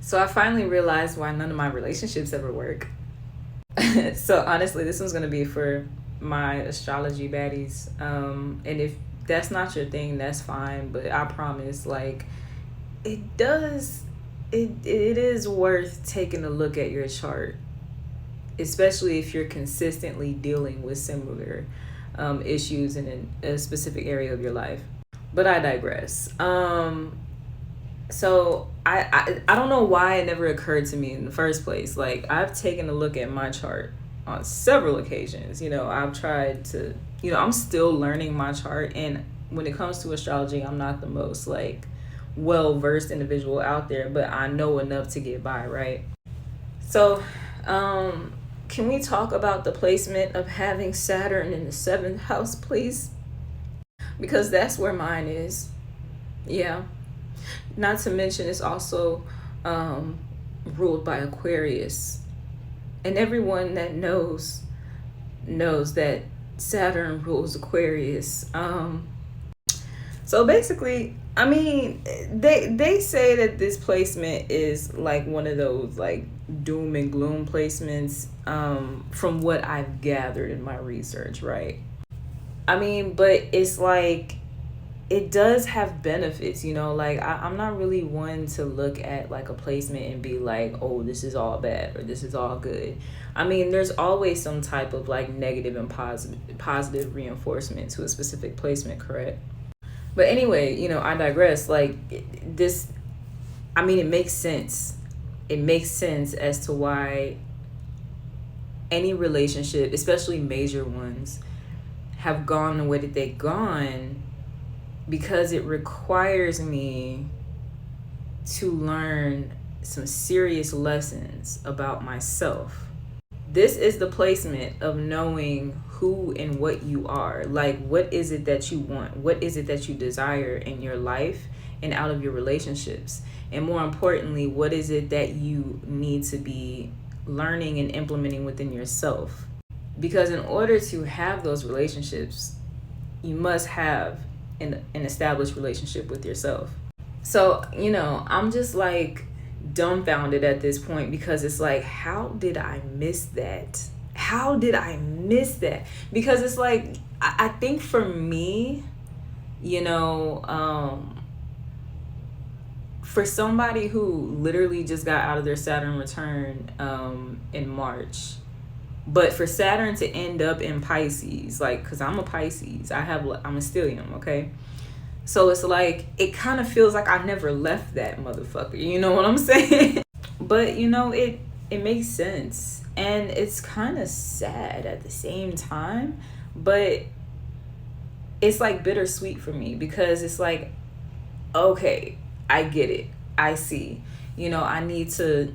So I finally realized why none of my relationships ever work. So honestly, this one's gonna be for my astrology baddies. And if that's not your thing, that's fine. But I promise, like, it does. It is worth taking a look at your chart, especially if you're consistently dealing with similar issues in a specific area of your life. But I digress. So I don't know why it never occurred to me in the first place. Like, I've taken a look at my chart on several occasions. I've tried to, I'm still learning my chart, and when it comes to astrology, I'm not the most like well versed individual out there, but I know enough to get by, right? So, can we talk about the placement of having Saturn in the seventh house, please? Because that's where mine is. Yeah. Not to mention, it's also ruled by Aquarius. And everyone that knows that Saturn rules Aquarius. So basically, I mean, they say that this placement is like one of those like doom and gloom placements, from what I've gathered in my research, right? I mean, but it's like, it does have benefits, like I'm not really one to look at like a placement and be like, oh, this is all bad or this is all good. I mean, there's always some type of like negative and positive reinforcement to a specific placement, correct? But anyway, I digress. Like, this, I mean, it makes sense. It makes sense as to why any relationship, especially major ones, have gone the way that they've gone, because it requires me to learn some serious lessons about myself. This is the placement of knowing who and what you are. Like, what is it that you want? What is it that you desire in your life and out of your relationships? And more importantly, what is it that you need to be learning and implementing within yourself? Because in order to have those relationships, you must have an established relationship with yourself. So, I'm just like dumbfounded at this point, because it's like, how did I miss that? How did I miss that? Because it's like, I think for me, for somebody who literally just got out of their Saturn return in March, but for Saturn to end up in Pisces, like, because I'm a Pisces, I'm a stellium, okay? So it's like, it kind of feels like I never left that motherfucker. You know what I'm saying? But, it makes sense. And it's kind of sad at the same time. But it's like bittersweet for me, because it's like, okay, I get it. I see. I need to,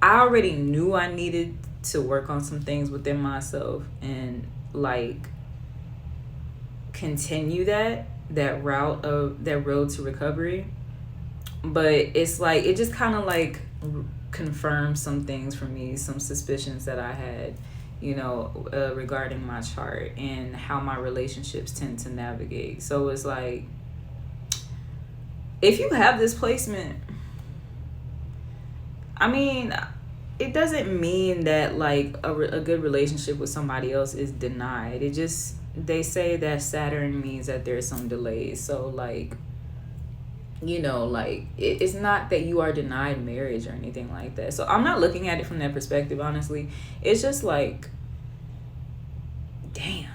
I already knew I needed to work on some things within myself and like continue that road to recovery. But it's like, it just kind of like confirmed some things for me, some suspicions that I had, regarding my chart and how my relationships tend to navigate. So it's like, if you have this placement, I mean, it doesn't mean that like a good relationship with somebody else is denied. It just, they say that Saturn means that there's some delays. So like, like it's not that you are denied marriage or anything like that. So I'm not looking at it from that perspective, honestly. It's just like, damn,